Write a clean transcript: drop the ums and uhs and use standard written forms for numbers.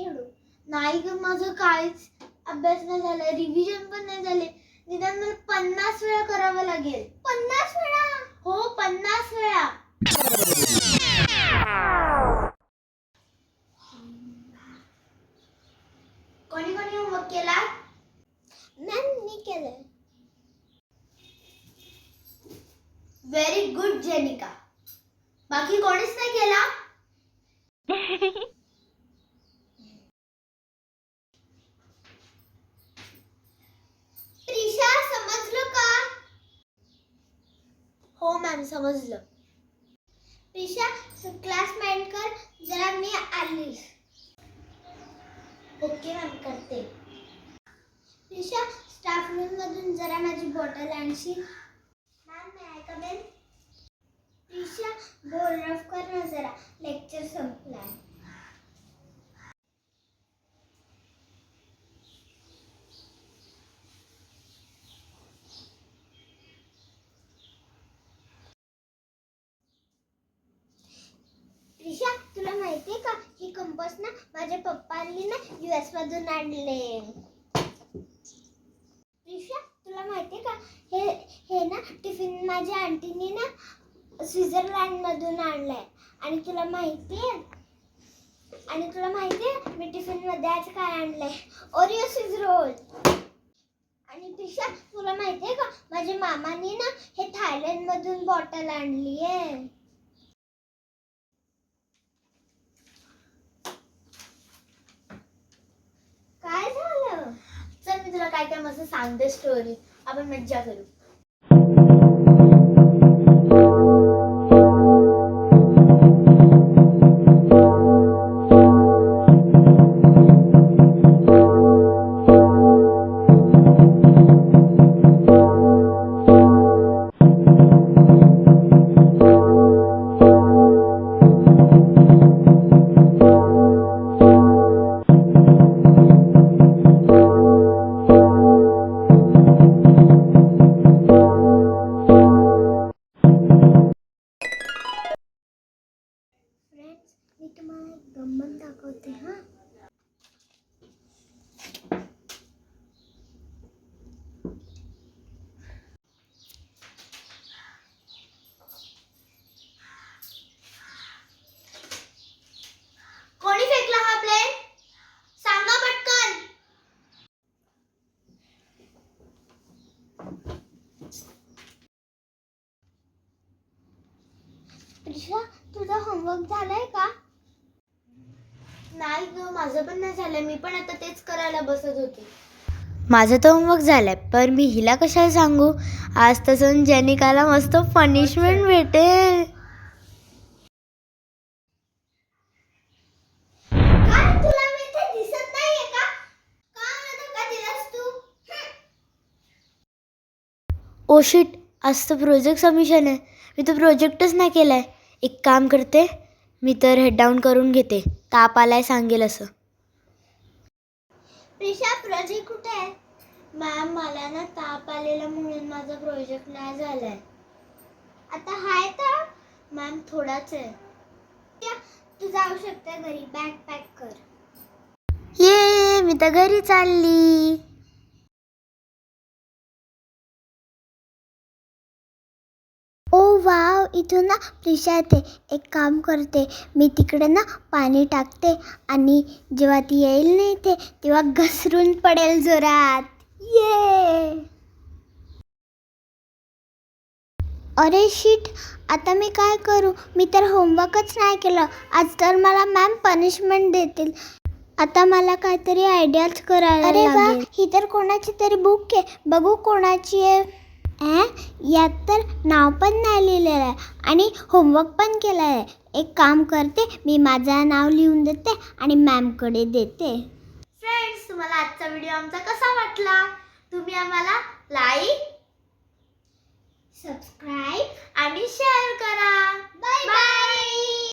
खेळू. नाही ग, माझं काहीच अभ्यास नाही झाला, रिव्हिजन पण नाही झाले. निदान मला 50 वेळा करावं लागेल. 50 वेळा? हो, 50 वेळा. कोणी कोणी होमवर्क केला? मॅम, मी केलंय. Very good Jenika. बाकी कोणीच नाही केला? प्रिशा, समजलं का? हो मॅम, समजलं. प्रिशा, क्लास माइंड कर, जरा मी आली. ओके मॅम, करते. प्रिशा, स्टाफ रूम मधून जरा माझी बॉटल आणशील? Ma'am, me I come in? Prisha, बोल रफ कर ना जरा, लेक्चर संपलाय. प्रिशा, तुला माहितीये का, ही कंपास ना माझ्या पप्पांनी ना US मधून आणले. प्रिशा, तुला माहितीये का, हे ना टिफिन माझ्या आंटीने ना स्वित्झर्लंड मधून आणलंय. आणि तुला माहितीये मी टिफिन मध्ये आज काय आणलंय? ओरिओ चीज रोल. आणि प्रिशा, तुला माहितीये का, माझ्या मामाने ना हे थायलंड मधून बॉटल आणलीये. काय झालं? चल, मी तुला काय काय मस्त सांगते स्टोरी. आपण मज्जा करू. मी तुम्हाला एक गंमत दाखवते. हा, कोणी फेकला हा प्लेन? सांगा पटकन. प्रिशा, तुझा होमवर्क झालाय का? नाही ग, माझं पण नाही झालंय. मी पण आता तेच करायला बसत होते. माझं तर होमवर्क झालंय, पण मी हिला कशाला सांगू? आज तसं जेनिकाला मस्त पनिशमेंट भेटेल. तुला मी इथे दिसत नाहीये का? का मला धक्का दिलास तू? ओ शिट, आज तर प्रोजेक्ट सबमिशन आहे. मी तर प्रोजेक्टच नाही केलाय. एक काम करते, मी तर हेड डाऊन करून घेते. ताप आलाय सांगेल असं. प्रिशा, प्रोजेक्ट कुठे आहे? मॅम, मला ना ताप आलेला म्हणून माझा प्रोजेक्ट नाही झालाय. आता हाय तर? मॅम, थोडाच आहे. तू जाऊ शकते घरी. बॅग पॅक कर. ये, मी तर घरी चालली. ओ वाव, इथून ना प्रिशा येते. एक काम करते, मी तिकडे ना पाणी टाकते आणि जेव्हा ती येईल ना इथे, तेव्हा घसरून पडेल जोरात. ये. अरे शिट, आता मी काय करू? मी तर होमवर्कच नाही केलं. आज तर मला मॅम पनिशमेंट देतील. आता मला काहीतरी आयडियाच करायला लागेल. अरे वा, ही तर कोणाची तरी बुक आहे. बघू कोणाची आहे. यात तर नाव पण नाही लिहिलेलं आहे आणि होमवर्क पण केलं आहे. एक काम करते, मी माझं नाव लिहून देते आणि मॅमकडे देते. फ्रेंड्स, तुम्हाला आजचा व्हिडिओ आमचा कसा वाटला? तुम्ही आम्हाला लाईक, सबस्क्राईब आणि शेअर करा. Bye bye.